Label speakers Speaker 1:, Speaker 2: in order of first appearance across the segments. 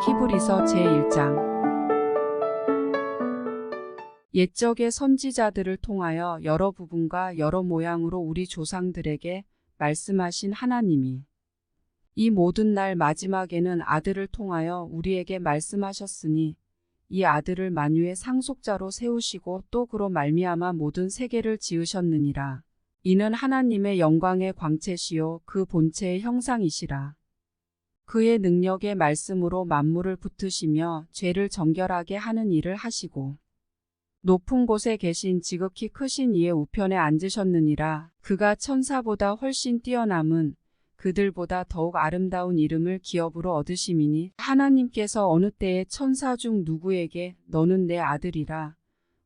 Speaker 1: 히브리서 제1장. 옛적의 선지자들을 통하여 여러 부분과 여러 모양으로 우리 조상들에게 말씀하신 하나님이 이 모든 날 마지막에는 아들을 통하여 우리에게 말씀하셨으니 이 아들을 만유의 상속자로 세우시고 또 그로 말미암아 모든 세계를 지으셨느니라. 이는 하나님의 영광의 광채시요 그 본체의 형상이시라. 그의 능력의 말씀으로 만물을 붙으시며 죄를 정결하게 하는 일을 하시고 높은 곳에 계신 지극히 크신 이의 우편에 앉으셨느니라. 그가 천사보다 훨씬 뛰어남은 그들보다 더욱 아름다운 이름을 기업으로 얻으심이니 하나님께서 어느 때에 천사 중 누구에게 너는 내 아들이라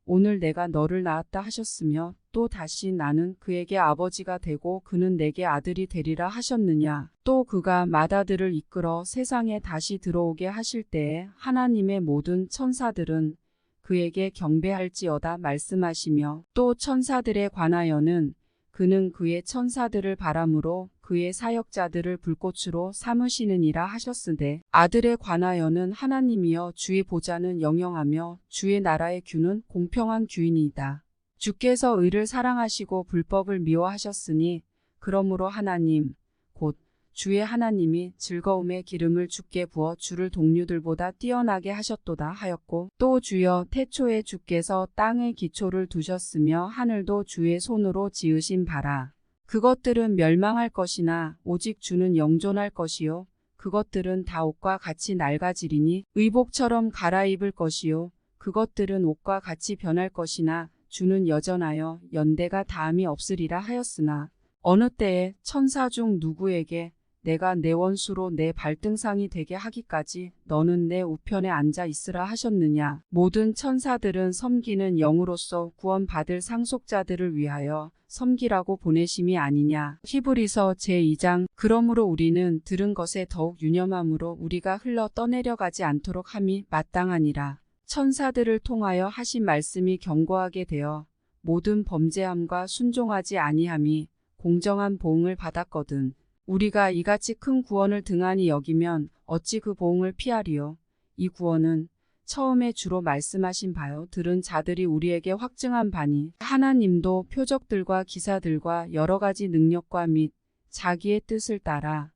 Speaker 1: 오늘 내가 너를 낳았다 하셨으며 또 다시 나는 그에게 아버지가 되고 그는 내게 아들이 되리라 하셨느냐. 또 그가 맏아들을 이끌어 세상에 다시 들어오게 하실 때에 하나님의 모든 천사들은 그에게 경배할지어다 말씀하시며 또 천사들에 관하여는 그는 그의 천사들을 바람으로 그의 사역자들을 불꽃으로 삼으시느니라 하셨으되 아들에 관하여는 하나님이여 주의 보좌는 영영하며 주의 나라의 규는 공평한 규이니이다. 주께서 의를 사랑하시고 불법을 미워하셨으니 그러므로 하나님 곧 주의 하나님이 즐거움의 기름을 주께 부어 주를 동류들보다 뛰어나게 하셨도다 하였고 또 주여 태초에 주께서 땅의 기초를 두셨으며 하늘도 주의 손으로 지으신 바라. 그것들은 멸망할 것이나 오직 주는 영존할 것이요 그것들은 다 옷과 같이 낡아지리니 의복처럼 갈아입을 것이요 그것들은 옷과 같이 변할 것이나 주는 여전하여 연대가 다함이 없으리라 하였으나 어느 때에 천사 중 누구에게 내가 내 원수로 내 발등상이 되게 하기까지 너는 내 우편에 앉아 있으라 하셨느냐. 모든 천사들은 섬기는 영으로서 구원받을 상속자들을 위하여 섬기라고 보내심이 아니냐. 히브리서 제2장. 그러므로 우리는 들은 것에 더욱 유념함으로 우리가 흘러 떠내려가지 않도록 함이 마땅하니라. 천사들을 통하여 하신 말씀이 견고하게 되어 모든 범죄함과 순종하지 아니함이 공정한 보응을 받았거든. 우리가 이같이 큰 구원을 등한히 여기면 어찌 그 보응을 피하리요. 이 구원은 처음에 주로 말씀하신 바요 들은 자들이 우리에게 확증한 바니 하나님도 표적들과 기사들과 여러 가지 능력과 및 자기의 뜻을 따라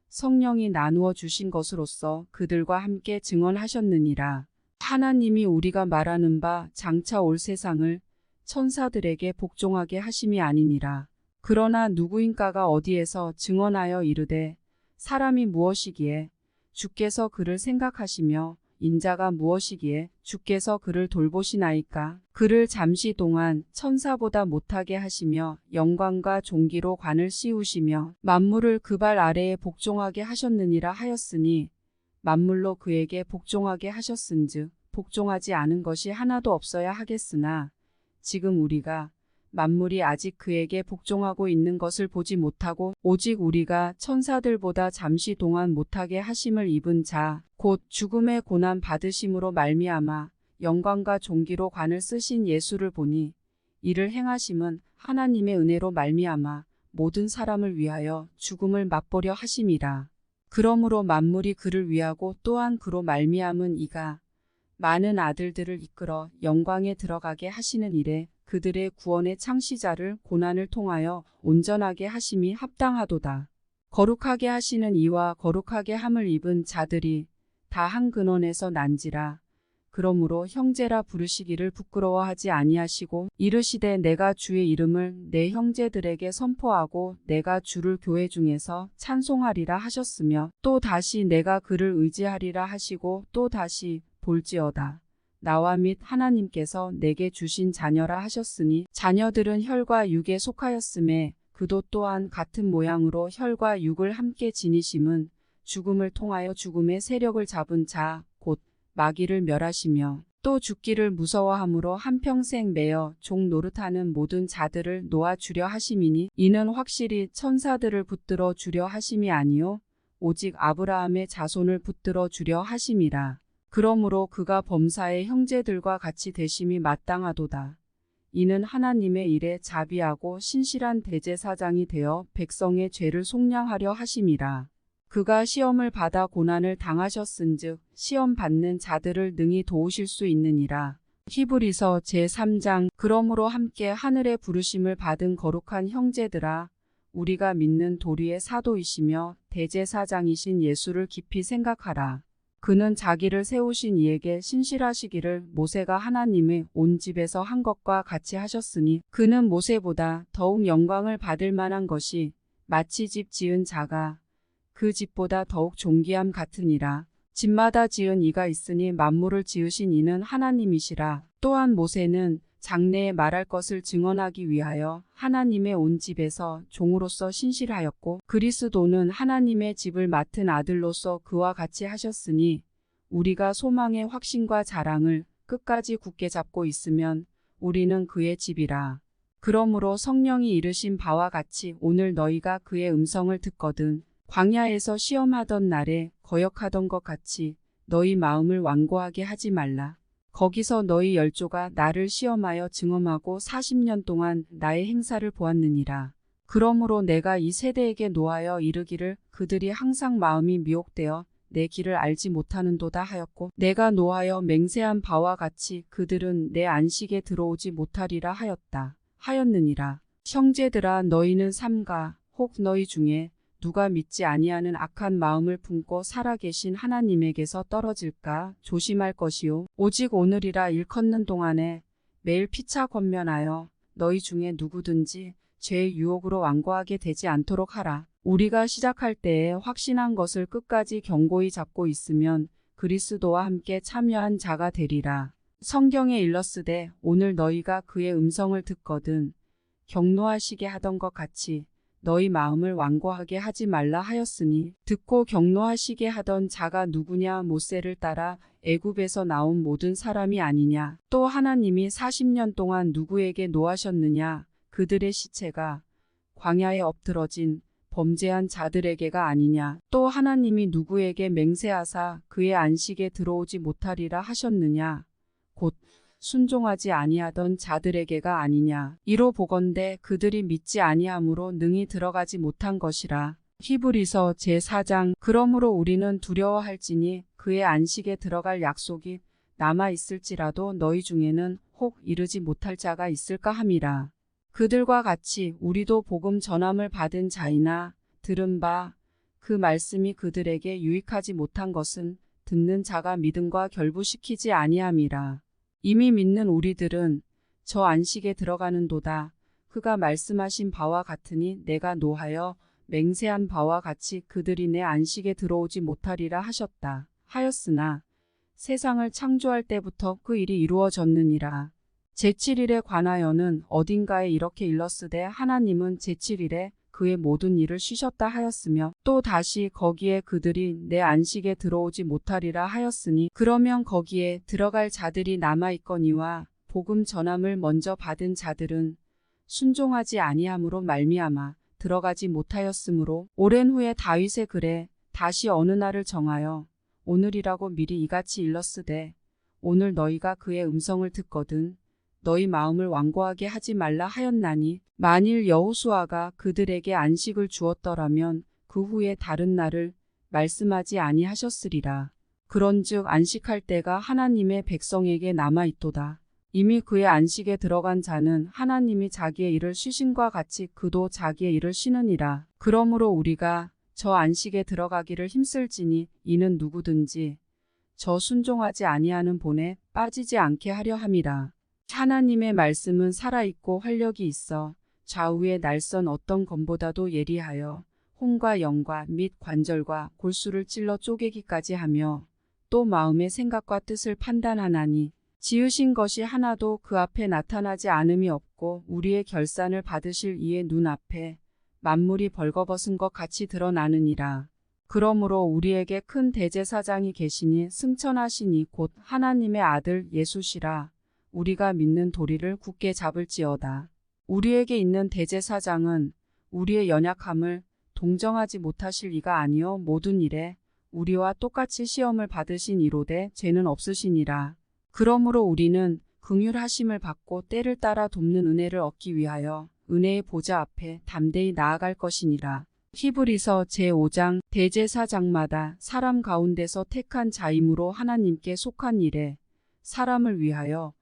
Speaker 1: 성령이 나누어 주신 것으로서 그들과 함께 증언하셨느니라. 하나님이 우리가 말하는 바 장차 올 세상을 천사들에게 복종하게 하심이 아니니라. 그러나 누구인가가 어디에서 증언하여 이르되 사람이 무엇이기에 주께서 그를 생각하시며 인자가 무엇이기에 주께서 그를 돌보시나이까. 그를 잠시 동안 천사보다 못하게 하시며 영광과 존귀로 관을 씌우시며 만물을 그 발 아래에 복종하게 하셨느니라 하였으니 만물로 그에게 복종하게 하셨은즉 복종하지 않은 것이 하나도 없어야 하겠으나 지금 우리가 만물이 아직 그에게 복종하고 있는 것을 보지 못하고 오직 우리가 천사들보다 잠시 동안 못하게 하심을 입은 자 곧 죽음의 고난 받으심으로 말미암아 영광과 존귀로 관을 쓰신 예수를 보니 이를 행하심은 하나님의 은혜로 말미암아 모든 사람을 위하여 죽음을 맛보려 하심이라. 그러므로 만물이 그를 위하고 또한 그로 말미암은 이가 많은 아들들을 이끌어 영광에 들어가게 하시는 일에 그들의 구원의 창시자를 고난을 통하여 온전하게 하심이 합당하도다. 거룩하게 하시는 이와 거룩하게 함을 입은 자들이 다 한 근원에서 난지라. 그러므로 형제라 부르시기를 부끄러워하지 아니하시고 이르시되 내가 주의 이름을 내 형제들에게 선포하고 내가 주를 교회 중에서 찬송하리라 하셨으며 또 다시 내가 그를 의지하리라 하시고 또 다시 볼지어다. 나와 및 하나님께서 내게 주신 자녀라 하셨으니 자녀들은 혈과 육에 속하였음에 그도 또한 같은 모양으로 혈과 육을 함께 지니심은 죽음을 통하여 죽음의 세력을 잡은 자 곧 마귀를 멸하시며 또 죽기를 무서워함으로 한평생 매여 종 노릇하는 모든 자들을 놓아주려 하심이니 이는 확실히 천사들을 붙들어 주려 하심이 아니요 오직 아브라함의 자손을 붙들어 주려 하심이라. 그러므로 그가 범사의 형제들과 같이 되심이 마땅하도다. 이는 하나님의 일에 자비하고 신실한 대제사장이 되어 백성의 죄를 속량하려 하심이라. 그가 시험을 받아 고난을 당하셨은즉 시험 받는 자들을 능히 도우실 수 있느니라. 히브리서 제3장. 그러므로 함께 하늘의 부르심을 받은 거룩한 형제들아, 우리가 믿는 도리의 사도이시며 대제사장이신 예수를 깊이 생각하라. 그는 자기를 세우신 이에게 신실하시기를 모세가 하나님의 온 집에서 한 것과 같이 하셨으니 그는 모세보다 더욱 영광을 받을 만한 것이 마치 집 지은 자가 그 집보다 더욱 존귀함 같으니라. 집마다 지은 이가 있으니 만물을 지으신 이는 하나님이시라. 또한 모세는 장래에 말할 것을 증언하기 위하여 하나님의 온 집에서 종으로서 신실하였고 그리스도는 하나님의 집을 맡은 아들로서 그와 같이 하셨으니 우리가 소망의 확신과 자랑을 끝까지 굳게 잡고 있으면 우리는 그의 집이라. 그러므로 성령이 이르신 바와 같이 오늘 너희가 그의 음성을 듣거든 광야에서 시험하던 날에 거역하던 것 같이 너희 마음을 완고하게 하지 말라. 거기서 너희 열조가 나를 시험하여 증언하고 40년 동안 나의 행사를 보았느니라. 그러므로 내가 이 세대에게 노하여 이르기를 그들이 항상 마음이 미혹되어 내 길을 알지 못하는도다 하였고 내가 노하여 맹세한 바와 같이 그들은 내 안식에 들어오지 못하리라 하였느니라. 형제들아 너희는 삼가 혹 너희 중에 누가 믿지 아니하는 악한 마음을 품고 살아계신 하나님에게서 떨어질까 조심할 것이요. 오직 오늘이라 일컫는 동안에 매일 피차 권면하여 너희 중에 누구든지 죄의 유혹으로 완고하게 되지 않도록 하라. 우리가 시작할 때에 확신한 것을 끝까지 견고히 잡고 있으면 그리스도와 함께 참여한 자가 되리라. 성경에 일렀으되 오늘 너희가 그의 음성을 듣거든 경노하시게 하던 것 같이 너희 마음을 완고하게 하지 말라 하였으니 듣고 경노하시게 하던 자가 누구냐 모세를 따라 애굽에서 나온 모든 사람이 아니냐. 또 하나님이 40년 동안 누구에게 노하셨느냐. 그들의 시체가 광야에 엎드러진 범죄한 자들에게가 아니냐. 또 하나님이 누구에게 맹세하사 그의 안식에 들어오지 못하리라 하셨느냐. 곧 순종하지 아니하던 자들에게가 아니냐. 이로 보건대 그들이 믿지 아니함으로 능히 들어가지 못한 것이라. 히브리서 제4장. 그러므로 우리는 두려워할지니 그의 안식에 들어갈 약속이 남아 있을지라도 너희 중에는 혹 이르지 못할 자가 있을까 함이라. 그들과 같이 우리도 복음 전함을 받은 자이나 들은 바 그 말씀이 그들에게 유익하지 못한 것은 듣는 자가 믿음과 결부시키지 아니함이라. 이미 믿는 우리들은 저 안식에 들어가는도다. 그가 말씀하신 바와 같으니 내가 노하여 맹세한 바와 같이 그들이 내 안식에 들어오지 못하리라 하였으나 세상을 창조할 때부터 그 일이 이루어졌느니라. 제7일에 관하여는 어딘가에 이렇게 일렀으되 하나님은 제7일에 그의 모든 일을 쉬셨다 하였으며 또 다시 거기에 그들이 내 안식에 들어오지 못하리라 하였으니 그러면 거기에 들어갈 자들이 남아있거니와 복음 전함을 먼저 받은 자들은 순종하지 아니함으로 말미암아 들어가지 못하였으므로 오랜 후에 다윗의 글에 다시 어느 날을 정하여 오늘이라고 미리 이같이 일렀으되 오늘 너희가 그의 음성을 듣거든 너희 마음을 완고하게 하지 말라 하였나니 만일 여호수아가 그들에게 안식을 주었더라면 그 후에 다른 날을 말씀하지 아니하셨으리라. 그런즉 안식할 때가 하나님의 백성에게 남아있도다. 이미 그의 안식에 들어간 자는 하나님이 자기의 일을 쉬심과 같이 그도 자기의 일을 쉬느니라. 그러므로 우리가 저 안식에 들어가기를 힘쓸지니 이는 누구든지 저 순종하지 아니하는 본에 빠지지 않게 하려 함이라. 하나님의 말씀은 살아있고 활력이 있어 좌우의 날선 어떤 검보다도 예리하여 혼과 영과 및 관절과 골수를 찔러 쪼개기까지 하며 또 마음의 생각과 뜻을 판단하나니 지으신 것이 하나도 그 앞에 나타나지 않음이 없고 우리의 결산을 받으실 이의 눈앞에 만물이 벌거벗은 것 같이 드러나느니라. 그러므로 우리에게 큰 대제사장이 계시니 승천하시니 곧 하나님의 아들 예수시라. 우리가 믿는 도리를 굳게 잡을지어다. 우리에게 있는 대제사장은 우리의 연약함을 동정하지 못하실 이가 아니요 모든 일에 우리와 똑같이 시험을 받으신 이로되 죄는 없으시니라. 그러므로 우리는 긍휼하심을 받고 때를 따라 돕는 은혜를 얻기 위하여 은혜의 보좌 앞에 담대히 나아갈 것이니라. 히브리서 제5장 대제사장마다 사람 가운데서 택한 자임으로 하나님께 속한 일에 사람을 위하여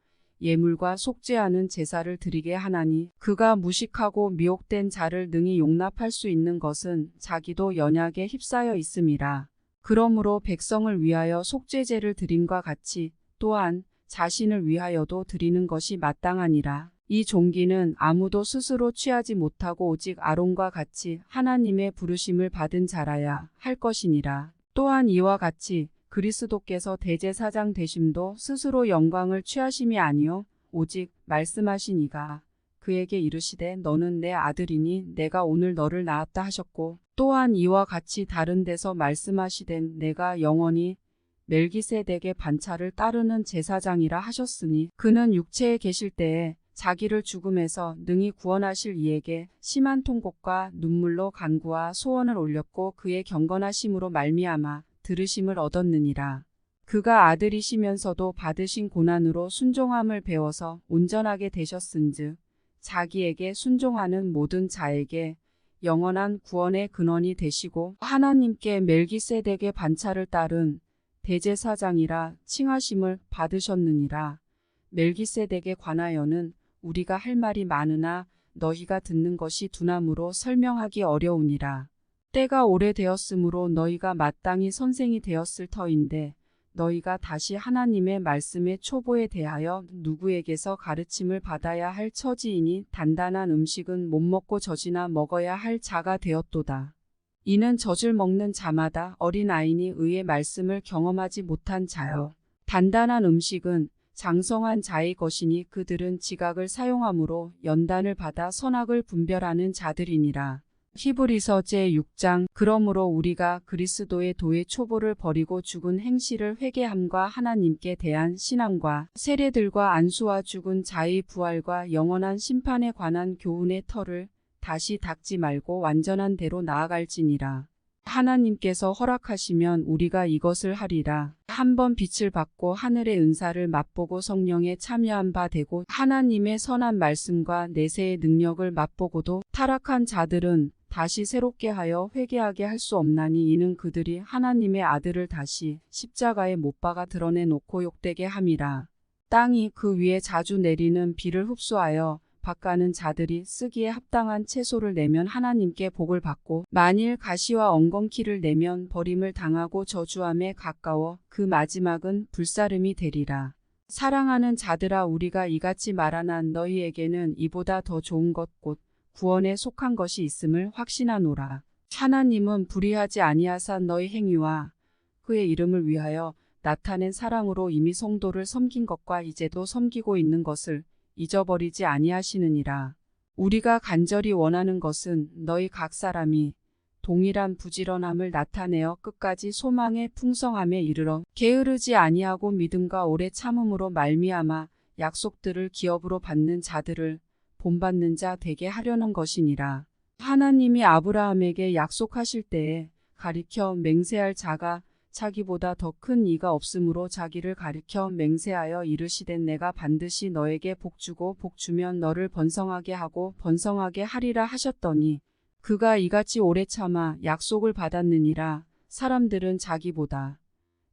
Speaker 1: 예물과 속죄하는 제사를 드리게 하나니 그가 무식하고 미혹된 자를 능히 용납할 수 있는 것은 자기도 연약에 휩싸여 있음이라. 그러므로 백성을 위하여 속죄제를 드림과 같이 또한 자신을 위하여도 드리는 것이 마땅하니라. 이 종기는 아무도 스스로 취하지 못하고 오직 아론과 같이 하나님의 부르심을 받은 자라야 할 것이니라. 또한 이와 같이 그리스도께서 대제사장 되심도 스스로 영광을 취하심이 아니요 오직 말씀하신 이가 그에게 이르시되 너는 내 아들이니 내가 오늘 너를 낳았다 하셨고 또한 이와 같이 다른 데서 말씀하시되 내가 영원히 멜기세덱의 반차를 따르는 제사장이라 하셨으니 그는 육체에 계실 때에 자기를 죽음에서 능히 구원하실 이에게 심한 통곡과 눈물로 간구와 소원을 올렸고 그의 경건하심으로 말미암아 들으심을 얻었느니라. 그가 아들이시면서도 받으신 고난으로 순종함을 배워서 온전하게 되셨은즉 자기에게 순종하는 모든 자에게 영원한 구원의 근원이 되시고 하나님께 멜기세덱의 반차를 따른 대제사장이라 칭하심을 받으셨느니라. 멜기세덱에 관하여는 우리가 할 말이 많으나 너희가 듣는 것이 둔함으로 설명하기 어려우니라. 때가 오래되었으므로 너희가 마땅히 선생이 되었을 터인데 너희가 다시 하나님의 말씀의 초보에 대하여 누구에게서 가르침을 받아야 할 처지이니 단단한 음식은 못 먹고 젖이나 먹어야 할 자가 되었도다. 이는 젖을 먹는 자마다 어린아이니 의의 말씀을 경험하지 못한 자요. 단단한 음식은 장성한 자의 것이니 그들은 지각을 사용함으로 연단을 받아 선악을 분별하는 자들이니라. 히브리서 제6장 그러므로 우리가 그리스도의 도의 초보를 버리고 죽은 행실을 회개함과 하나님께 대한 신앙과 세례들과 안수와 죽은 자의 부활과 영원한 심판에 관한 교훈의 터를 다시 닦지 말고 완전한 대로 나아갈지니라. 하나님께서 허락하시면 우리가 이것을 하리라. 한번 빛을 받고 하늘의 은사를 맛보고 성령에 참여한 바 되고 하나님의 선한 말씀과 내세의 능력을 맛보고도 타락한 자들은 다시 새롭게 하여 회개하게 할 수 없나니 이는 그들이 하나님의 아들을 다시 십자가에 못 박아 드러내놓고 욕되게 함이라. 땅이 그 위에 자주 내리는 비를 흡수하여 밭가는 자들이 쓰기에 합당한 채소를 내면 하나님께 복을 받고 만일 가시와 엉겅퀴를 내면 버림을 당하고 저주함에 가까워 그 마지막은 불사름이 되리라. 사랑하는 자들아 우리가 이같이 말하나 너희에게는 이보다 더 좋은 것 곧 구원에 속한 것이 있음을 확신하노라. 하나님은 불의하지 아니하사 너희 행위와 그의 이름을 위하여 나타낸 사랑으로 이미 성도를 섬긴 것과 이제도 섬기고 있는 것을 잊어버리지 아니하시느니라. 우리가 간절히 원하는 것은 너희 각 사람이 동일한 부지런함을 나타내어 끝까지 소망의 풍성함에 이르러 게으르지 아니하고 믿음과 오래 참음으로 말미암아 약속들을 기업으로 받는 자들을 본받는 자 되게 하려는 것이니라. 하나님이 아브라함에게 약속하실 때에 가리켜 맹세할 자가 자기보다 더 큰 이가 없으므로 자기를 가리켜 맹세하여 이르시되 내가 반드시 너에게 복주고 복주면 너를 번성하게 하고 번성하게 하리라 하셨더니 그가 이같이 오래 참아 약속을 받았느니라. 사람들은 자기보다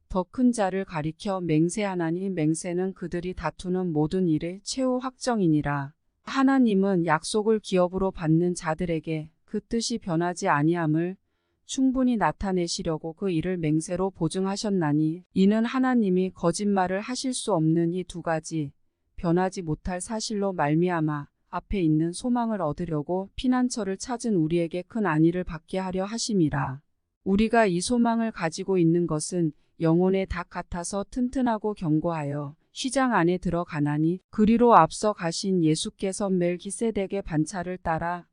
Speaker 1: 더 큰 자를 가리켜 맹세하나니 맹세는 그들이 다투는 모든 일의 최후 확정이니라. 하나님은 약속을 기업으로 받는 자들에게 그 뜻이 변하지 아니함을 충분히 나타내시려고 그 일을 맹세로 보증하셨나니 이는 하나님이 거짓말을 하실 수 없는 이 두 가지 변하지 못할 사실로 말미암아 앞에 있는 소망을 얻으려고 피난처를 찾은 우리에게 큰 안위를 받게 하려 하심이라. 우리가 이 소망을 가지고 있는 것은 영혼의 닭 같아서 튼튼하고 견고하여 휘장 안에 들어가나니 그리로 앞서 가신 예수께서 멜기세덱의 반차를 따라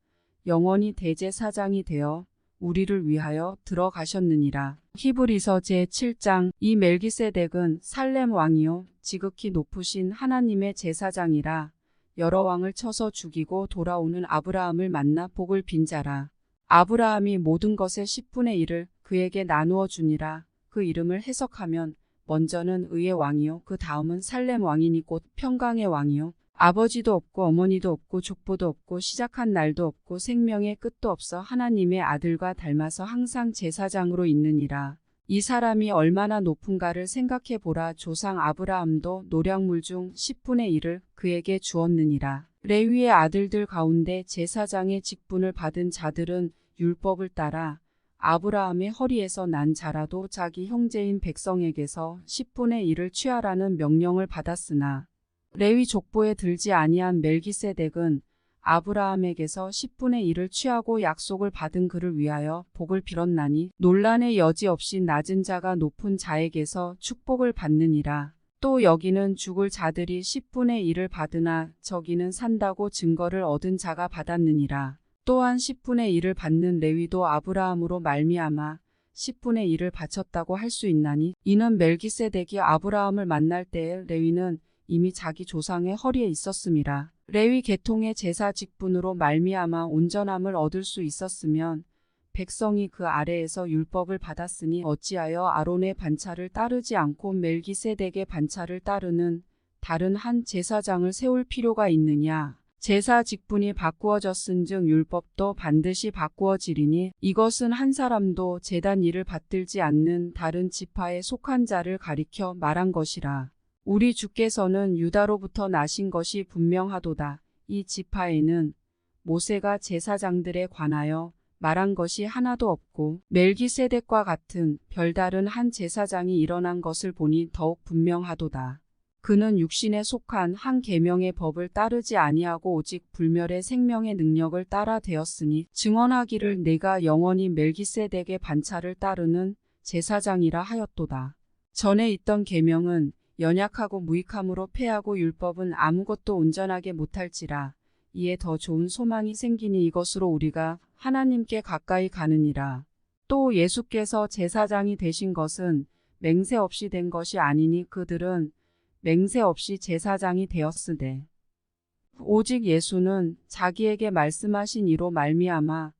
Speaker 1: 영원히 대제사장이 되어 우리를 위하여 들어가셨느니라. 히브리서 제7장 이 멜기세덱은 살렘 왕이요 지극히 높으신 하나님의 제사장이라. 여러 왕을 쳐서 죽이고 돌아오는 아브라함을 만나 복을 빈 자라. 아브라함이 모든 것의 10분의 1을 그에게 나누어 주니라. 그 이름을 해석하면 먼저는 의의 왕이요 그 다음은 살렘 왕이니 곧 평강의 왕이요 아버지도 없고 어머니도 없고 족보도 없고 시작한 날도 없고 생명의 끝도 없어 하나님의 아들과 닮아서 항상 제사장으로 있느니라. 이 사람이 얼마나 높은가를 생각해 보라. 조상 아브라함도 노량물 중 10분의 1을 그에게 주었느니라. 레위의 아들들 가운데 제사장의 직분을 받은 자들은 율법을 따라 아브라함의 허리에서 난 자라도 자기 형제인 백성에게서 10분의 1을 취하라는 명령을 받았으나 레위 족보에 들지 아니한 멜기세덱은 아브라함에게서 10분의 1을 취하고 약속을 받은 그를 위하여 복을 빌었나니 논란의 여지 없이 낮은 자가 높은 자에게서 축복을 받느니라. 또 여기는 죽을 자들이 10분의 1을 받으나 저기는 산다고 증거를 얻은 자가 받았느니라. 또한 10분의 1을 받는 레위도 아브라함으로 말미암아 10분의 1을 바쳤다고 할 수 있나니 이는 멜기세덱이 아브라함을 만날 때에 레위는 이미 자기 조상의 허리에 있었음이라. 레위 계통의 제사 직분으로 말미암아 온전함을 얻을 수 있었으면 백성이 그 아래에서 율법을 받았으니 어찌하여 아론의 반차를 따르지 않고 멜기세덱의 반차를 따르는 다른 한 제사장을 세울 필요가 있느냐. 제사 직분이 바꾸어졌은즉 율법도 반드시 바꾸어지리니 이것은 한 사람도 제단 일을 받들지 않는 다른 지파에 속한 자를 가리켜 말한 것이라. 우리 주께서는 유다로부터 나신 것이 분명하도다. 이 지파에는 모세가 제사장들에 관하여 말한 것이 하나도 없고 멜기세덱과 같은 별다른 한 제사장이 일어난 것을 보니 더욱 분명하도다. 그는 육신에 속한 한 계명의 법을 따르지 아니하고 오직 불멸의 생명의 능력을 따라 되었으니 증언하기를 내가 영원히 멜기세덱의 반차를 따르는 제사장이라 하였도다. 전에 있던 계명은 연약하고 무익함으로 패하고 율법은 아무것도 온전하게 못할지라. 이에 더 좋은 소망이 생기니 이것으로 우리가 하나님께 가까이 가느니라. 또 예수께서 제사장이 되신 것은 맹세 없이 된 것이 아니니 그들은 맹세 없이 제사장이 되었으되 오직 예수는 자기에게 말씀하신 이로 말미암아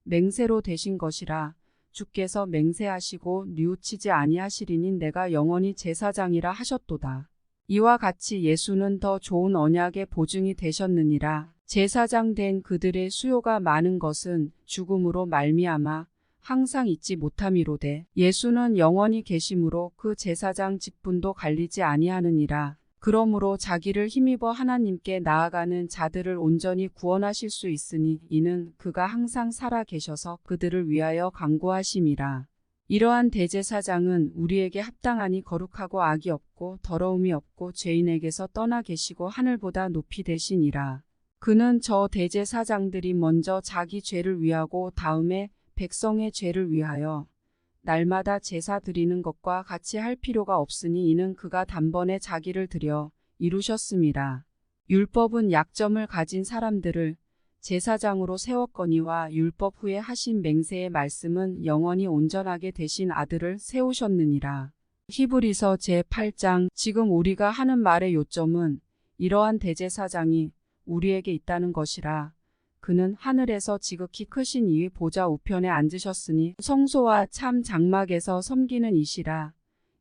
Speaker 1: 맹세로 되신 것이라. 주께서 맹세하시고 뉘우치지 아니하시리니 내가 영원히 제사장이라 하셨도다. 이와 같이 예수는 더 좋은 언약의 보증이 되셨느니라. 제사장 된 그들의 수요가 많은 것은 죽음으로 말미암아 항상 잊지 못함이로되 예수는 영원히 계심으로 그 제사장 직분도 갈리지 아니하느니라. 그러므로 자기를 힘입어 하나님께 나아가는 자들을 온전히 구원하실 수 있으니 이는 그가 항상 살아 계셔서 그들을 위하여 간구하심이라. 이러한 대제사장은 우리에게 합당하니 거룩하고 악이 없고 더러움이 없고 죄인에게서 떠나 계시고 하늘보다 높이 되시니라. 그는 저 대제사장들이 먼저 자기 죄를 위하고 다음에 백성의 죄를 위하여 날마다 제사 드리는 것과 같이 할 필요가 없으니 이는 그가 단번에 자기를 드려 이루셨음이라. 율법은 약점을 가진 사람들을 제사장으로 세웠거니와 율법 후에 하신 맹세의 말씀은 영원히 온전하게 되신 아들을 세우셨느니라. 히브리서 제8장. 지금 우리가 하는 말의 요점은 이러한 대제사장이 우리에게 있다는 것이라. 그는 하늘에서 지극히 크신 이의 보좌 우편에 앉으셨으니 성소와 참 장막에서 섬기는 이시라.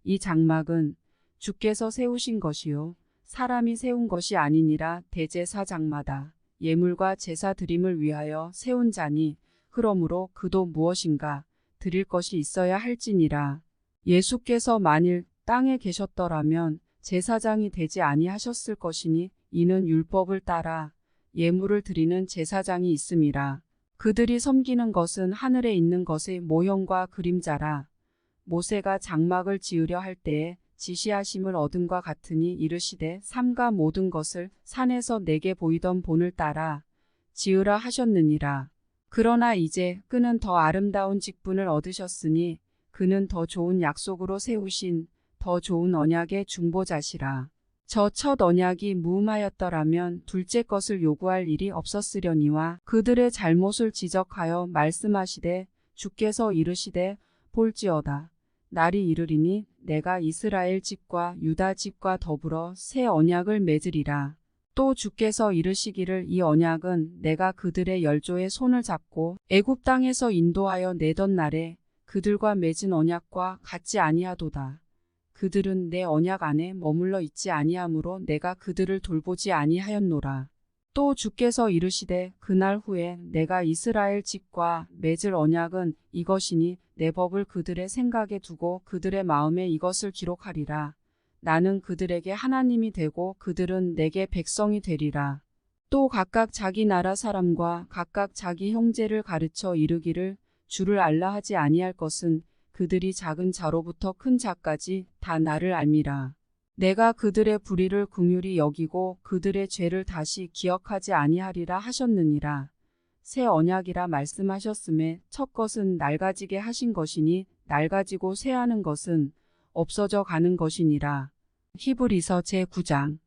Speaker 1: 이 장막은 주께서 세우신 것이요 사람이 세운 것이 아니니라. 대제사장마다 예물과 제사 드림을 위하여 세운 자니 그러므로 그도 무엇인가 드릴 것이 있어야 할지니라. 예수께서 만일 땅에 계셨더라면 제사장이 되지 아니하셨을 것이니 이는 율법을 따라 예물을 드리는 제사장이 있음이라. 그들이 섬기는 것은 하늘에 있는 것의 모형과 그림자라. 모세가 장막을 지으려 할 때에 지시하심을 얻은과 같으니 이르시되 삼가 모든 것을 산에서 내게 보이던 본을 따라 지으라 하셨느니라. 그러나 이제 그는 더 아름다운 직분을 얻으셨으니 그는 더 좋은 약속으로 세우신 더 좋은 언약의 중보자시라. 저 첫 언약이 무음하였더라면 둘째 것을 요구할 일이 없었으려니와 그들의 잘못을 지적하여 말씀하시되 주께서 이르시되 볼지어다 날이 이르리니 내가 이스라엘 집과 유다 집과 더불어 새 언약을 맺으리라. 또 주께서 이르시기를 이 언약은 내가 그들의 열조의 손을 잡고 애굽 땅에서 인도하여 내던 날에 그들과 맺은 언약과 같지 아니하도다. 그들은 내 언약 안에 머물러 있지 아니하므로 내가 그들을 돌보지 아니하였노라. 또 주께서 이르시되 그날 후에 내가 이스라엘 집과 맺을 언약은 이것이니 내 법을 그들의 생각에 두고 그들의 마음에 이것을 기록하리라. 나는 그들에게 하나님이 되고 그들은 내게 백성이 되리라. 또 각각 자기 나라 사람과 각각 자기 형제를 가르쳐 이르기를 주를 알라 하지 아니할 것은 그들이 작은 자로부터 큰 자까지 다 나를 알미라. 내가 그들의 불의를 긍휼히 여기고 그들의 죄를 다시 기억하지 아니하리라 하셨느니라. 새 언약이라 말씀하셨음에 첫 것은 낡아지게 하신 것이니 낡아지고 새하는 것은 없어져 가는 것이니라. 히브리서 제9장.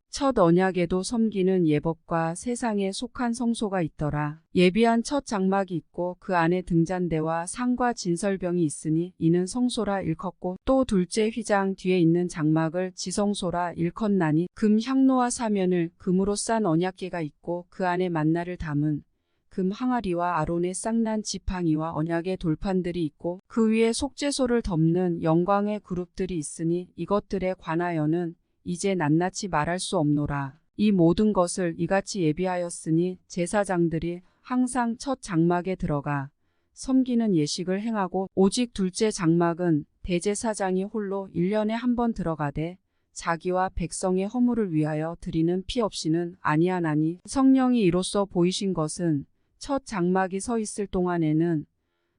Speaker 1: 첫 언약에도 섬기는 예법과 세상에 속한 성소가 있더라. 예비한 첫 장막이 있고 그 안에 등잔대와 상과 진설병이 있으니 이는 성소라 일컫고 또 둘째 휘장 뒤에 있는 장막을 지성소라 일컫나니 금 향로와 사면을 금으로 싼 언약궤가 있고 그 안에 만나를 담은 금 항아리와 아론의 쌍난 지팡이와 언약의 돌판들이 있고 그 위에 속죄소를 덮는 영광의 그룹들이 있으니 이것들에 관하여는 이제 낱낱이 말할 수 없노라. 이 모든 것을 이같이 예비하였으니 제사장들이 항상 첫 장막에 들어가 섬기는 예식을 행하고 오직 둘째 장막은 대제사장이 홀로 1년에 한 번 들어가되 자기와 백성의 허물을 위하여 드리는 피 없이는 아니하나니 성령이 이로써 보이신 것은 첫 장막이 서 있을 동안에는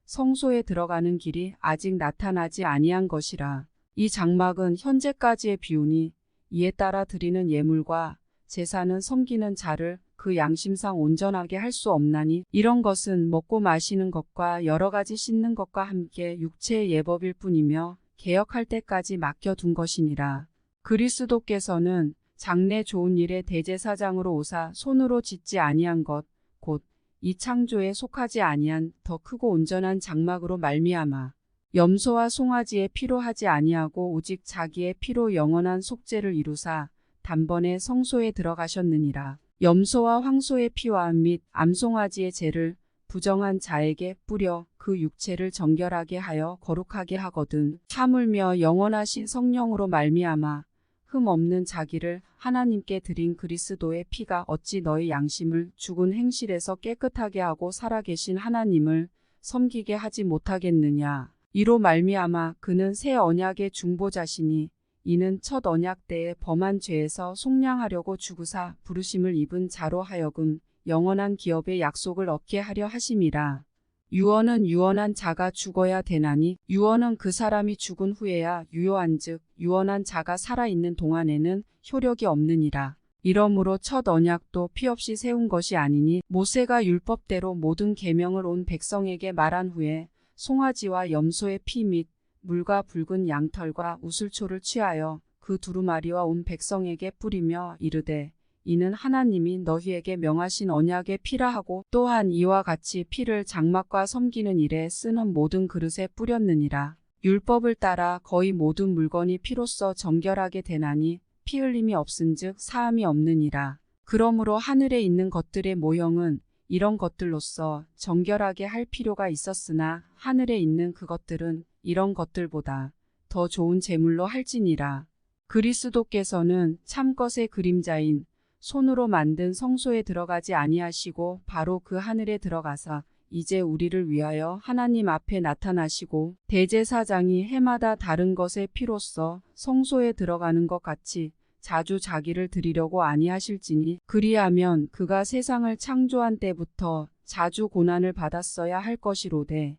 Speaker 1: 성소에 들어가는 길이 아직 나타나지 아니한 것이라. 이 장막은 현재까지의 비유니 이에 따라 드리는 예물과 제사는 섬기는 자를 그 양심상 온전하게 할 수 없나니 이런 것은 먹고 마시는 것과 여러 가지 씻는 것과 함께 육체의 예법일 뿐이며 개혁할 때까지 맡겨둔 것이니라. 그리스도께서는 장래 좋은 일의 대제사장으로 오사 손으로 짓지 아니한 것 곧 이 창조에 속하지 아니한 더 크고 온전한 장막으로 말미암아 염소와 송아지의 피로 하지 아니하고 오직 자기의 피로 영원한 속죄를 이루사 단번에 성소에 들어가셨느니라. 염소와 황소의 피와 및 암송아지의 죄를 부정한 자에게 뿌려 그 육체를 정결하게 하여 거룩하게 하거든 하물며 영원하신 성령으로 말미암아 흠 없는 자기를 하나님께 드린 그리스도의 피가 어찌 너희 양심을 죽은 행실에서 깨끗하게 하고 살아계신 하나님을 섬기게 하지 못하겠느냐. 이로 말미암아 그는 새 언약의 중보자시니 이는 첫 언약 때에 범한 죄에서 속량하려고 죽으사 부르심을 입은 자로 하여금 영원한 기업의 약속을 얻게 하려 하심이라. 유언은 유언한 자가 죽어야 되나니 유언은 그 사람이 죽은 후에야 유효한즉 유언한 자가 살아있는 동안에는 효력이 없느니라. 이러므로 첫 언약도 피 없이 세운 것이 아니니 모세가 율법대로 모든 계명을 온 백성에게 말한 후에 송아지와 염소의 피 및 물과 붉은 양털과 우슬초를 취하여 그 두루마리와 온 백성에게 뿌리며 이르되 이는 하나님이 너희에게 명하신 언약의 피라 하고 또한 이와 같이 피를 장막과 섬기는 일에 쓰는 모든 그릇에 뿌렸느니라. 율법을 따라 거의 모든 물건이 피로써 정결하게 되나니 피 흘림이 없은즉 사함이 없느니라. 그러므로 하늘에 있는 것들의 모형은 이런 것들로서 정결하게 할 필요가 있었으나 하늘에 있는 그것들은 이런 것들보다 더 좋은 제물로 할지니라. 그리스도께서는 참것의 그림자인 손으로 만든 성소에 들어가지 아니하시고 바로 그 하늘에 들어가사 이제 우리를 위하여 하나님 앞에 나타나시고 대제사장이 해마다 다른 것의 피로써 성소에 들어가는 것 같이 자주 자기를 드리려고 아니하실지니 그리하면 그가 세상을 창조한 때부터 자주 고난을 받았어야 할 것이로되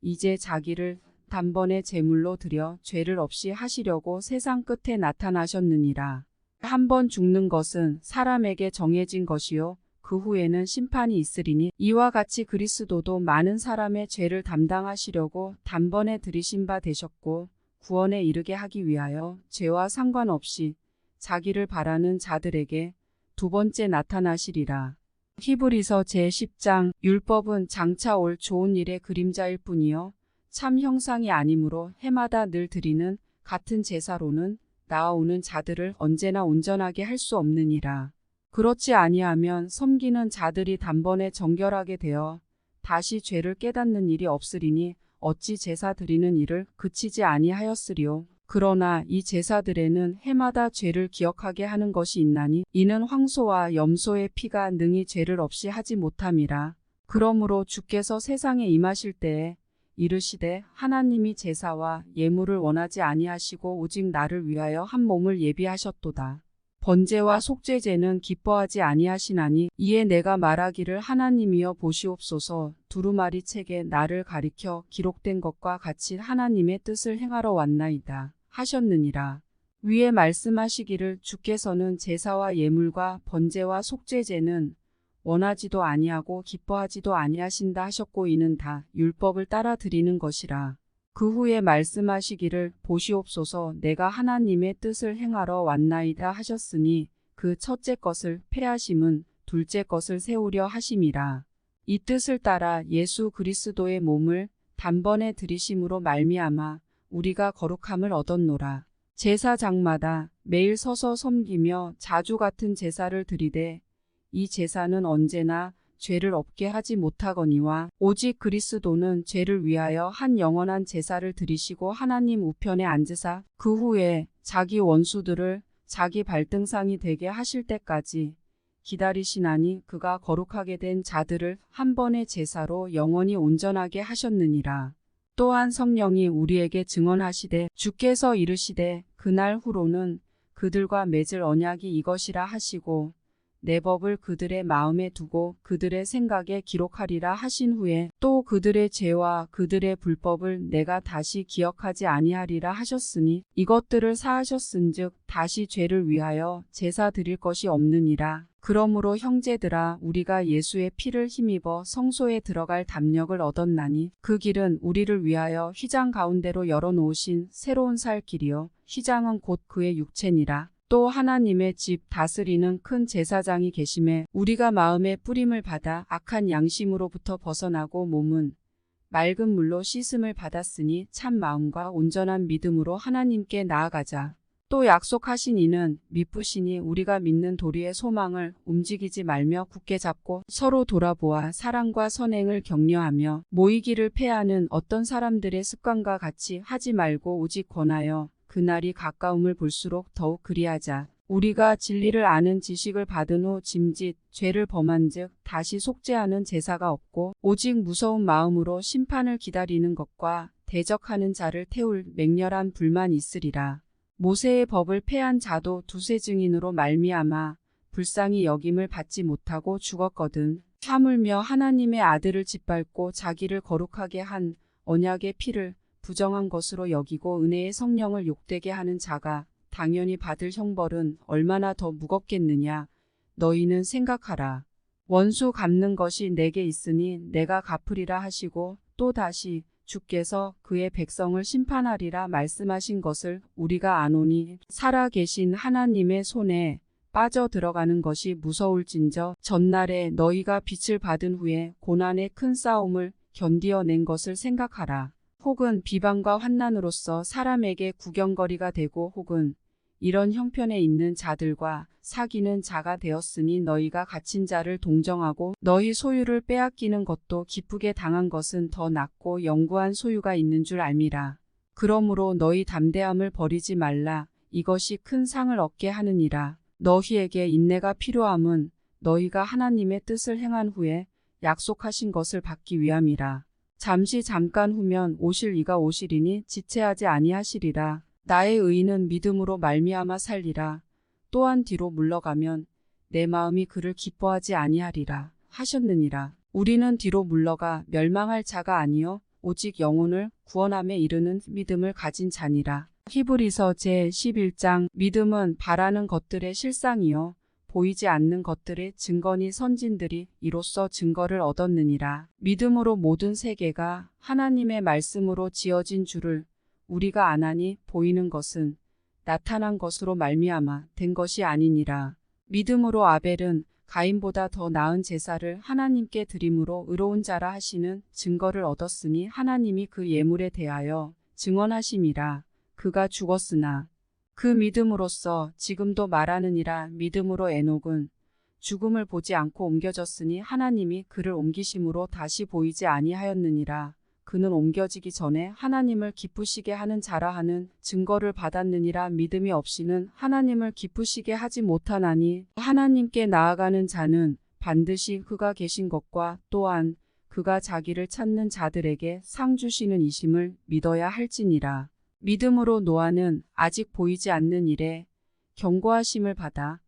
Speaker 1: 이제 자기를 단번에 제물로 드려 죄를 없이 하시려고 세상 끝에 나타나셨느니라. 한 번 죽는 것은 사람에게 정해진 것이요 그 후에는 심판이 있으리니 이와 같이 그리스도도 많은 사람의 죄를 담당하시려고 단번에 들이신 바 되셨고 구원에 이르게 하기 위하여 죄와 상관없이 자기를 바라는 자들에게 두 번째 나타나시리라. 히브리서 제10장. 율법은 장차 올 좋은 일의 그림자일 뿐이요 참 형상이 아니므로 해마다 늘 드리는 같은 제사로는 나아오는 자들을 언제나 온전하게 할 수 없느니라. 그렇지 아니하면 섬기는 자들이 단번에 정결하게 되어 다시 죄를 깨닫는 일이 없으리니 어찌 제사 드리는 일을 그치지 아니하였으리요. 그러나 이 제사들에는 해마다 죄를 기억하게 하는 것이 있나니 이는 황소와 염소의 피가 능히 죄를 없이 하지 못함이라. 그러므로 주께서 세상에 임하실 때에 이르시되 하나님이 제사와 예물을 원하지 아니하시고 오직 나를 위하여 한 몸을 예비하셨도다. 번제와 속죄제는 기뻐하지 아니하시나니 이에 내가 말하기를 하나님이여 보시옵소서 두루마리 책에 나를 가리켜 기록된 것과 같이 하나님의 뜻을 행하러 왔나이다 하셨느니라. 위에 말씀하시기를 주께서는 제사와 예물과 번제와 속죄제는 원하지도 아니하고 기뻐하지도 아니하신다 하셨고 이는 다 율법을 따라 드리는 것이라. 그 후에 말씀하시기를 보시옵소서 내가 하나님의 뜻을 행하러 왔나이다 하셨으니 그 첫째 것을 폐하심은 둘째 것을 세우려 하심이라. 이 뜻을 따라 예수 그리스도의 몸을 단번에 들이심으로 말미암아 우리가 거룩함을 얻었노라. 제사장마다 매일 서서 섬기며 자주 같은 제사를 드리되 이 제사는 언제나 죄를 없게 하지 못하거니와 오직 그리스도는 죄를 위하여 한 영원한 제사를 드리시고 하나님 우편에 앉으사 그 후에 자기 원수들을 자기 발등상이 되게 하실 때까지 기다리시나니 그가 거룩하게 된 자들을 한 번의 제사로 영원히 온전하게 하셨느니라. 또한 성령이 우리에게 증언하시되 주께서 이르시되 그날 후로는 그들과 맺을 언약이 이것이라 하시고 내 법을 그들의 마음에 두고 그들의 생각에 기록하리라 하신 후에 또 그들의 죄와 그들의 불법을 내가 다시 기억하지 아니하리라 하셨으니 이것들을 사하셨은즉 다시 죄를 위하여 제사 드릴 것이 없느니라. 그러므로 형제들아 우리가 예수의 피를 힘입어 성소에 들어갈 담력을 얻었나니 그 길은 우리를 위하여 휘장 가운데로 열어놓으신 새로운 살 길이요 휘장은 곧 그의 육체니라. 또 하나님의 집 다스리는 큰 제사장이 계심에 우리가 마음의 뿌림을 받아 악한 양심으로부터 벗어나고 몸은 맑은 물로 씻음을 받았으니 참 마음과 온전한 믿음으로 하나님께 나아가자. 또 약속하신 이는 미쁘시니 우리가 믿는 도리의 소망을 움직이지 말며 굳게 잡고 서로 돌아보아 사랑과 선행을 격려하며 모이기를 패하는 어떤 사람들의 습관과 같이 하지 말고 오직 권하여 그날이 가까움을 볼수록 더욱 그리하자. 우리가 진리를 아는 지식을 받은 후 짐짓 죄를 범한즉 다시 속죄하는 제사가 없고 오직 무서운 마음으로 심판을 기다리는 것과 대적하는 자를 태울 맹렬한 불만 있으리라. 모세의 법을 폐한 자도 두세 증인으로 말미암아 불쌍히 여김을 받지 못하고 죽었거든. 하물며 하나님의 아들을 짓밟고 자기를 거룩하게 한 언약의 피를 부정한 것으로 여기고 은혜의 성령을 욕되게 하는 자가 당연히 받을 형벌은 얼마나 더 무겁겠느냐. 너희는 생각하라. 원수 갚는 것이 내게 있으니 내가 갚으리라 하시고 또 다시 주께서 그의 백성을 심판하리라 말씀하신 것을 우리가 아노니 살아계신 하나님의 손에 빠져 들어가는 것이 무서울진저 전날에 너희가 빛을 받은 후에 고난의 큰 싸움을 견디어낸 것을 생각하라. 혹은 비방과 환난으로서 사람에게 구경거리가 되고 혹은 이런 형편에 있는 자들과 사귀는 자가 되었으니 너희가 갇힌 자를 동정하고 너희 소유를 빼앗기는 것도 기쁘게 당한 것은 더 낫고 영구한 소유가 있는 줄 알미라. 그러므로 너희 담대함을 버리지 말라. 이것이 큰 상을 얻게 하느니라. 너희에게 인내가 필요함은 너희가 하나님의 뜻을 행한 후에 약속하신 것을 받기 위함이라. 잠시 잠깐 후면 오실 이가 오시리니 지체하지 아니하시리라. 나의 의인은 믿음으로 말미암아 살리라. 또한 뒤로 물러가면 내 마음이 그를 기뻐하지 아니하리라 하셨느니라. 우리는 뒤로 물러가 멸망할 자가 아니요 오직 영혼을 구원함에 이르는 믿음을 가진 자니라. 히브리서 제11장 믿음은 바라는 것들의 실상이요 보이지 않는 것들의 증거니 선진들이 이로써 증거를 얻었느니라. 믿음으로 모든 세계가 하나님의 말씀으로 지어진 줄을 우리가 아나니 보이는 것은 나타난 것으로 말미암아 된 것이 아니니라. 믿음으로 아벨은 가인보다 더 나은 제사를 하나님께 드림으로 의로운 자라 하시는 증거를 얻었으니 하나님이 그 예물에 대하여 증언하심이라. 그가 죽었으나 그 믿음으로써 지금도 말하느니라. 믿음으로 에녹은 죽음을 보지 않고 옮겨졌으니 하나님이 그를 옮기심으로 다시 보이지 아니하였느니라. 그는 옮겨지기 전에 하나님을 기쁘시게 하는 자라 하는 증거를 받았느니라. 믿음이 없이는 하나님을 기쁘시게 하지 못하나니 하나님께 나아가는 자는 반드시 그가 계신 것과 또한 그가 자기를 찾는 자들에게 상 주시는 이심을 믿어야 할지니라. 믿음으로 노아는 아직 보이지 않는 일에 경고하심을 받아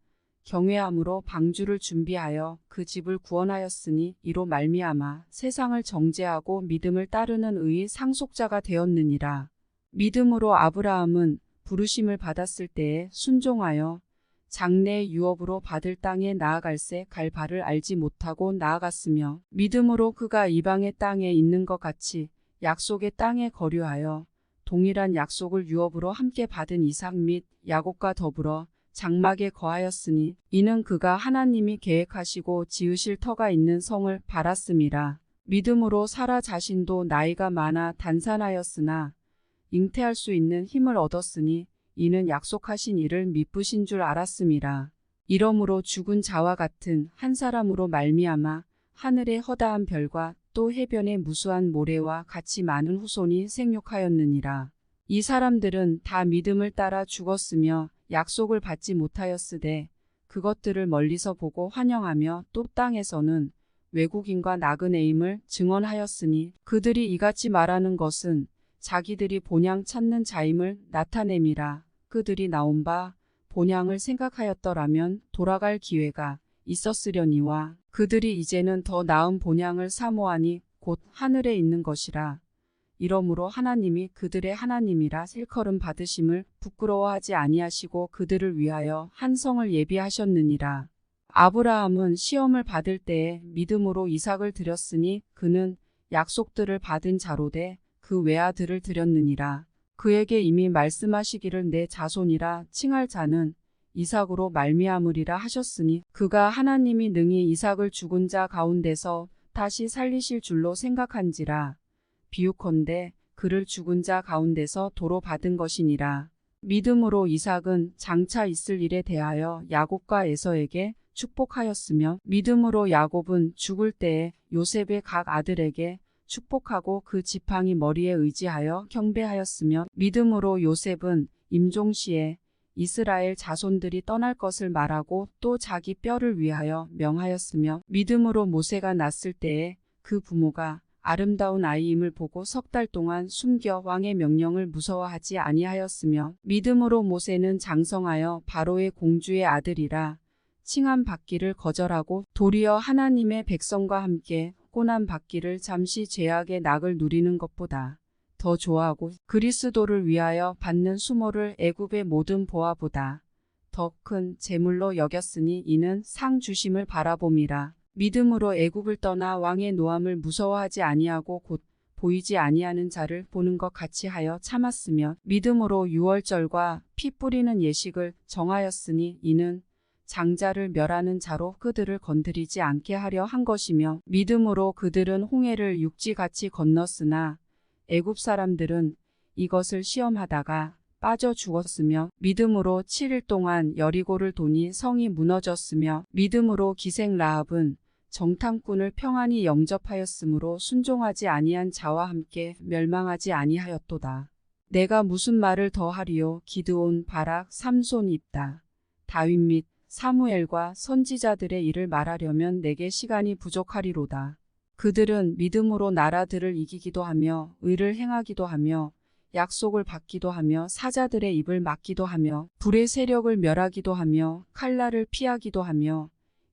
Speaker 1: 경외함으로 방주를 준비하여 그 집을 구원하였으니 이로 말미암아 세상을 정죄하고 믿음을 따르는 의의 상속자가 되었느니라. 믿음으로 아브라함은 부르심을 받았을 때에 순종하여 장래의 유업으로 받을 땅에 나아갈새 갈 바를 알지 못하고 나아갔으며 믿음으로 그가 이방의 땅에 있는 것 같이 약속의 땅에 거류하여 동일한 약속을 유업으로 함께 받은 이삭 및 야곱과 더불어 장막에 거하였으니 이는 그가 하나님이 계획하시고 지으실 터가 있는 성을 바랐음이라. 믿음으로 사라 자신도 나이가 많아 단산하였으나 잉태할 수 있는 힘을 얻었으니 이는 약속하신 이를 미쁘신 줄 알았음이라. 이러므로 죽은 자와 같은 한 사람으로 말미암아 하늘의 허다한 별과 또 해변의 무수한 모래와 같이 많은 후손이 생육하였느니라. 이 사람들은 다 믿음을 따라 죽었으며 약속을 받지 못하였으되 그것들을 멀리서 보고 환영하며 또 땅에서는 외국인과 나그네임을 증언하였으니 그들이 이같이 말하는 것은 자기들이 본향 찾는 자임을 나타냄이라. 그들이 나온 바 본향을 생각하였더라면 돌아갈 기회가 있었으려니와 그들이 이제는 더 나은 본향을 사모하니 곧 하늘에 있는 것이라. 이러므로 하나님이 그들의 하나님이라 일컬음 받으심을 부끄러워하지 아니하시고 그들을 위하여 한 성을 예비하셨느니라. 아브라함은 시험을 받을 때에 믿음으로 이삭을 드렸으니 그는 약속들을 받은 자로되 그 외아들을 드렸느니라. 그에게 이미 말씀하시기를 내 자손이라 칭할 자는 이삭으로 말미암으리라 하셨으니 그가 하나님이 능히 이삭을 죽은 자 가운데서 다시 살리실 줄로 생각한지라. 비유컨대 그를 죽은 자 가운데서 도로 받은 것이니라. 믿음으로 이삭은 장차 있을 일에 대하여 야곱과 에서에게 축복하였으며 믿음으로 야곱은 죽을 때에 요셉의 각 아들에게 축복하고 그 지팡이 머리에 의지하여 경배하였으며 믿음으로 요셉은 임종시에 이스라엘 자손들이 떠날 것을 말하고 또 자기 뼈를 위하여 명하였으며 믿음으로 모세가 났을 때에 그 부모가 아름다운 아이임을 보고 석 달 동안 숨겨 왕의 명령을 무서워하지 아니하였으며 믿음으로 모세는 장성하여 바로의 공주의 아들이라 칭함 받기를 거절하고 도리어 하나님의 백성과 함께 고난 받기를 잠시 죄악의 낙을 누리는 것보다 더 좋아하고 그리스도를 위하여 받는 수모를 애굽의 모든 보화보다 더 큰 재물로 여겼으니 이는 상 주심을 바라봄이라. 믿음으로 애굽을 떠나 왕의 노함을 무서워하지 아니하고 곧 보이지 아니하는 자를 보는 것 같이 하여 참았으며 믿음으로 유월절과 피 뿌리는 예식을 정하였으니 이는 장자를 멸하는 자로 그들을 건드리지 않게 하려 한 것이며 믿음으로 그들은 홍해를 육지같이 건넜으나 애굽 사람들은 이것을 시험하다가 빠져 죽었으며 믿음으로 7일 동안 여리고를 도니 성이 무너졌으며 믿음으로 기생 라합은 정탐꾼을 평안히 영접하였으므로 순종하지 아니한 자와 함께 멸망하지 아니하였도다. 내가 무슨 말을 더하리요. 기드온, 바락, 삼손, 입다, 다윗 및 사무엘과 선지자들의 일을 말하려면 내게 시간이 부족하리로다. 그들은 믿음으로 나라들을 이기기도 하며 의를 행하기도 하며 약속을 받기도 하며 사자들의 입을 막기도 하며 불의 세력을 멸하기도 하며 칼날을 피하기도 하며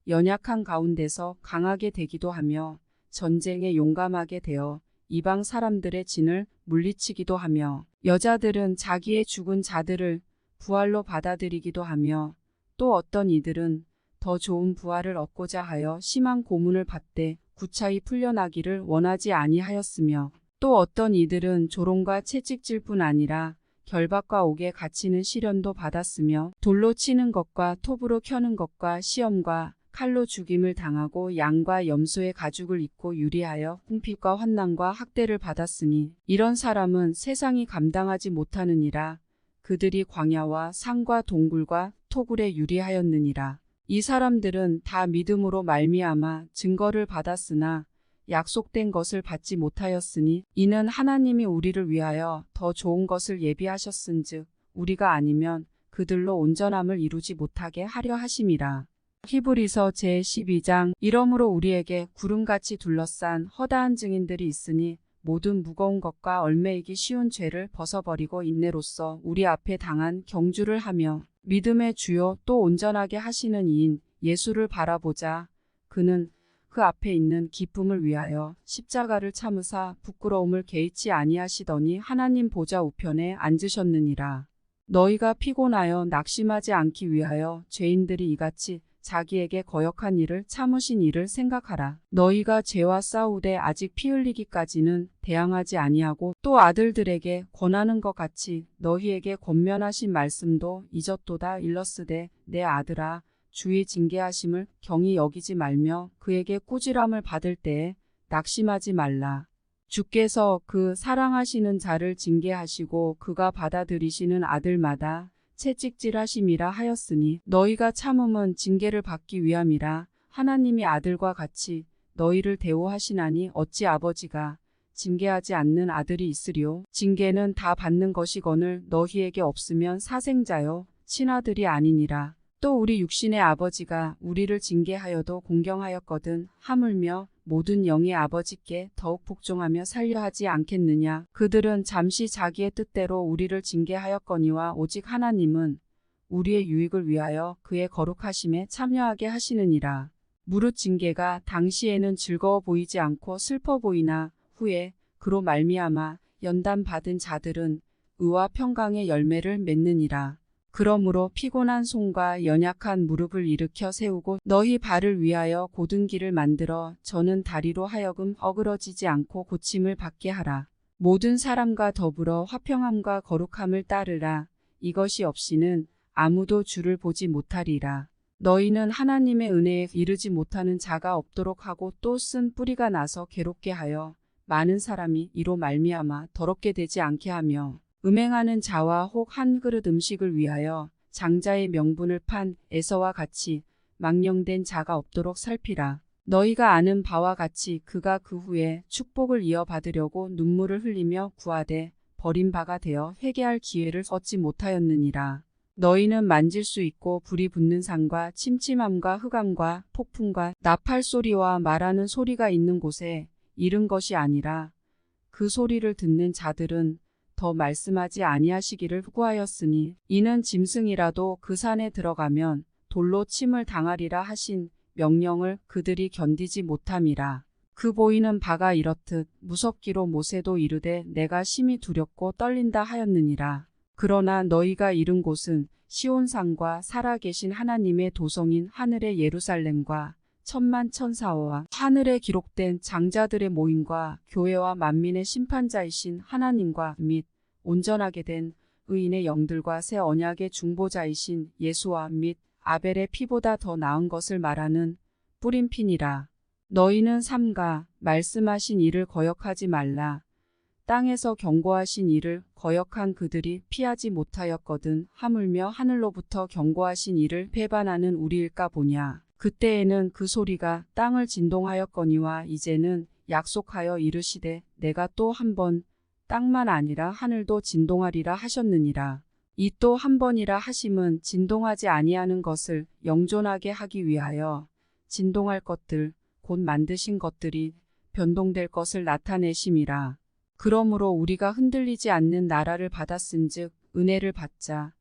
Speaker 1: 연약한 가운데서 강하게 되기도 하며 전쟁에 용감하게 되어 이방 사람들의 진을 물리치기도 하며 여자들은 자기의 죽은 자들을 부활로 받아들이기도 하며 또 어떤 이들은 더 좋은 부활을 얻고자 하여 심한 고문을 받되 구차히 풀려나기를 원하지 아니하였으며 또 어떤 이들은 조롱과 채찍질 뿐 아니라 결박과 옥에 갇히는 시련도 받았으며 돌로 치는 것과 톱으로 켜는 것과 시험과 칼로 죽임을 당하고 양과 염소의 가죽을 입고 유리하여 궁핍과 환난과 학대를 받았으니 이런 사람은 세상이 감당하지 못하느니라. 그들이 광야와 산과 동굴과 토굴에 유리하였느니라. 이 사람들은 다 믿음으로 말미암아 증거를 받았으나 약속된 것을 받지 못하였으니 이는 하나님이 우리를 위하여 더 좋은 것을 예비하셨은즉 우리가 아니면 그들로 온전함을 이루지 못하게 하려 하심이라. 히브리서 제12장. 이러므로 우리에게 구름같이 둘러싼 허다한 증인들이 있으니 모든 무거운 것과 얽매이기 쉬운 죄를 벗어버리고 인내로써 우리 앞에 당한 경주를 하며 믿음의 주요 또 온전하게 하시는 이인 예수를 바라보자. 그는 그 앞에 있는 기쁨을 위하여 십자가를 참으사 부끄러움을 개의치 아니하시더니 하나님 보좌 우편에 앉으셨느니라. 너희가 피곤하여 낙심하지 않기 위하여 죄인들이 이같이 자기에게 거역한 일을 참으신 일을 생각하라. 너희가 죄와 싸우되 아직 피 흘리기까지는 대항하지 아니하고 또 아들들에게 권하는 것 같이 너희에게 권면하신 말씀도 잊었도다. 일러스되 내 아들아 주의 징계하심을 경히 여기지 말며 그에게 꾸지람을 받을 때에 낙심하지 말라. 주께서 그 사랑하시는 자를 징계하시고 그가 받아들이시는 아들마다 채찍질하심이라 하였으니 너희가 참음은 징계를 받기 위함이라. 하나님이 아들과 같이 너희를 대우하시나니 어찌 아버지가 징계하지 않는 아들이 있으리요. 징계는 다 받는 것이거늘 너희에게 없으면 사생자요 친아들이 아니니라. 또 우리 육신의 아버지가 우리를 징계하여도 공경하였거든 하물며 모든 영의 아버지께 더욱 복종하며 살려 하지 않겠느냐. 그들은 잠시 자기의 뜻대로 우리를 징계하였거니와 오직 하나님은 우리의 유익을 위하여 그의 거룩하심에 참여하게 하시느니라. 무릇 징계가 당시에는 즐거워 보이지 않고 슬퍼 보이나 후에 그로 말미암아 연단 받은 자들은 의와 평강의 열매를 맺느니라. 그러므로 피곤한 손과 연약한 무릎을 일으켜 세우고 너희 발을 위하여 곧은 길을 만들어 저는 다리로 하여금 어그러지지 않고 고침을 받게 하라. 모든 사람과 더불어 화평함과 거룩함을 따르라. 이것이 없이는 아무도 주를 보지 못하리라. 너희는 하나님의 은혜에 이르지 못하는 자가 없도록 하고 또 쓴 뿌리가 나서 괴롭게 하여 많은 사람이 이로 말미암아 더럽게 되지 않게 하며 음행하는 자와 혹 한 그릇 음식을 위하여 장자의 명분을 판 에서와 같이 망령된 자가 없도록 살피라. 너희가 아는 바와 같이 그가 그 후에 축복을 이어받으려고 눈물을 흘리며 구하되 버림바가 되어 회개할 기회를 얻지 못하였느니라. 너희는 만질 수 있고 불이 붙는 산과 침침함과 흑암과 폭풍과 나팔 소리와 말하는 소리가 있는 곳에 이른 것이 아니라 그 소리를 듣는 자들은 더 말씀하지 아니하시기를 구하였으니 이는 짐승이라도 그 산에 들어가면 돌로 침을 당하리라 하신 명령을 그들이 견디지 못함이라. 그 보이는 바가 이렇듯 무섭기로 모세도 이르되 내가 심히 두렵고 떨린다 하였느니라. 그러나 너희가 이른 곳은 시온산과 살아계신 하나님의 도성인 하늘의 예루살렘과 천만 천사와 하늘에 기록된 장자들의 모임과 교회와 만민의 심판자이신 하나님과 및 온전하게 된 의인의 영들과 새 언약의 중보자이신 예수와 및 아벨의 피보다 더 나은 것을 말하는 뿌린 피니라. 너희는 삼가 말씀하신 이를 거역하지 말라. 땅에서 경고하신 이를 거역한 그들이 피하지 못하였거든 하물며 하늘로부터 경고하신 이를 배반하는 우리일까 보냐. 그때에는 그 소리가 땅을 진동하였거니와 이제는 약속하여 이르시되 내가 또 한 번 땅만 아니라 하늘도 진동하리라 하셨느니라. 이 또 한 번이라 하심은 진동하지 아니하는 것을 영존하게 하기 위하여 진동할 것들 곧 만드신 것들이 변동될 것을 나타내심이라. 그러므로 우리가 흔들리지 않는 나라를 받았은즉 은혜를 받자.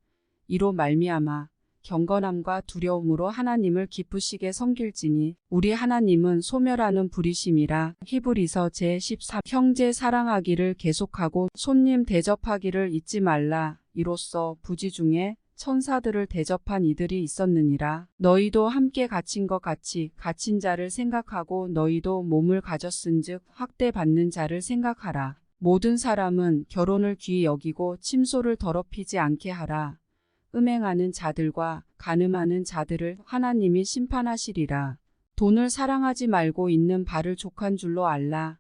Speaker 1: 이로 말미암아 경건함과 두려움으로 하나님을 기쁘시게 섬길지니 우리 하나님은 소멸하는 불이심이라. 히브리서 제13. 형제 사랑하기를 계속하고 손님 대접하기를 잊지 말라. 이로써 부지 중에 천사들을 대접한 이들이 있었느니라. 너희도 함께 갇힌 것 같이 갇힌 자를 생각하고 너희도 몸을 가졌은즉 학대받는 자를 생각하라. 모든 사람은 결혼을 귀히 여기고 침소를 더럽히지 않게 하라. 음행하는 자들과 간음하는 자들을 하나님이 심판하시리라. 돈을 사랑하지 말고 있는 바를 족한 줄로 알라.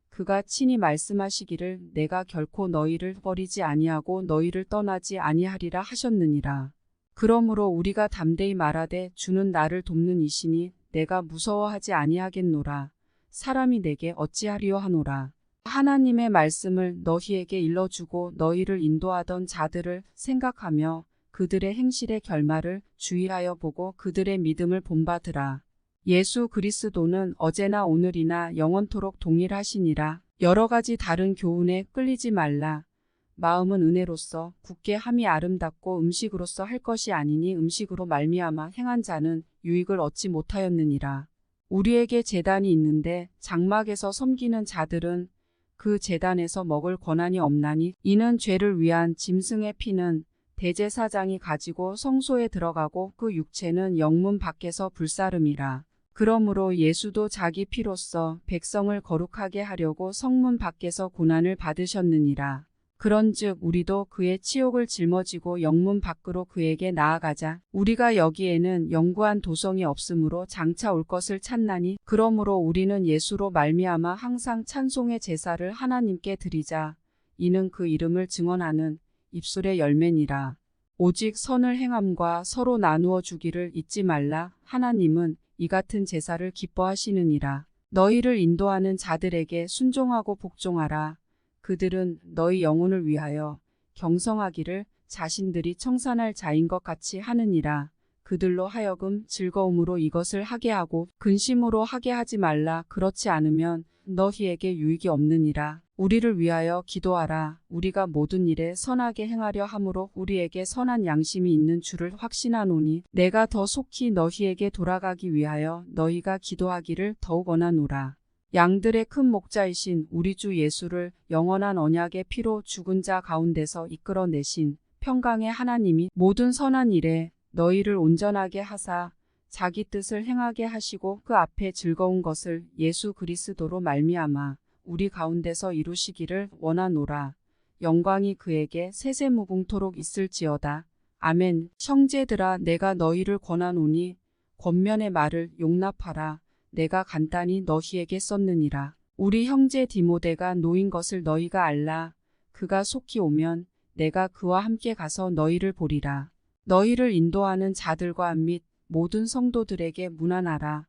Speaker 1: 그가 친히 말씀하시기를 내가 결코 너희를 버리지 아니하고 너희를 떠나지 아니하리라 하셨느니라. 그러므로 우리가 담대히 말하되 주는 나를 돕는 이시니 내가 무서워하지 아니하겠노라. 사람이 내게 어찌하리요 하노라. 하나님의 말씀을 너희에게 일러주고 너희를 인도하던 자들을 생각하며 그들의 행실의 결말을 주의하여 보고 그들의 믿음을 본받으라. 예수 그리스도는 어제나 오늘이나 영원토록 동일하시니라. 여러 가지 다른 교훈에 끌리지 말라. 마음은 은혜로서 굳게 함이 아름답고 음식으로서 할 것이 아니니 음식으로 말미암아 행한 자는 유익을 얻지 못하였느니라. 우리에게 제단이 있는데 장막에서 섬기는 자들은 그 제단에서 먹을 권한이 없나니 이는 죄를 위한 짐승의 피는 대제사장이 가지고 성소에 들어가고 그 육체는 영문 밖에서 불사름이라. 그러므로 예수도 자기 피로써 백성을 거룩하게 하려고 성문 밖에서 고난을 받으셨느니라. 그런즉 우리도 그의 치욕을 짊어지고 영문 밖으로 그에게 나아가자. 우리가 여기에는 영구한 도성이 없으므로 장차 올 것을 찾나니 그러므로 우리는 예수로 말미암아 항상 찬송의 제사를 하나님께 드리자. 이는 그 이름을 증언하는 입술의 열매니라. 오직 선을 행함과 서로 나누어 주기를 잊지 말라. 하나님은 이 같은 제사를 기뻐하시느니라. 너희를 인도하는 자들에게 순종하고 복종하라. 그들은 너희 영혼을 위하여 경성하기를 자신들이 청산할 자인 것 같이 하느니라. 그들로 하여금 즐거움으로 이것을 하게 하고 근심으로 하게 하지 말라. 그렇지 않으면 너희에게 유익이 없느니라. 우리를 위하여 기도하라. 우리가 모든 일에 선하게 행하려 함으로 우리에게 선한 양심이 있는 줄을 확신하노니 내가 더 속히 너희에게 돌아가기 위하여 너희가 기도하기를 더욱 원하노라. 양들의 큰 목자이신 우리 주 예수를 영원한 언약의 피로 죽은 자 가운데서 이끌어내신 평강의 하나님이 모든 선한 일에 너희를 온전하게 하사 자기 뜻을 행하게 하시고 그 앞에 즐거운 것을 예수 그리스도로 말미암아 우리 가운데서 이루시기를 원하노라. 영광이 그에게 세세무궁토록 있을지어다. 아멘. 형제들아, 내가 너희를 권하노니 권면의 말을 용납하라. 내가 간단히 너희에게 썼느니라. 우리 형제 디모데가 노인 것을 너희가 알라. 그가 속히 오면 내가 그와 함께 가서 너희를 보리라. 너희를 인도하는 자들과 및 모든 성도들에게 문안하라.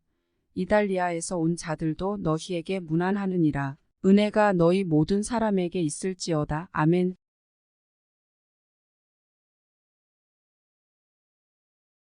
Speaker 1: 이달리아에서 온 자들도 너희에게 문안하느니라. 은혜가 너희 모든 사람에게 있을지어다. 아멘.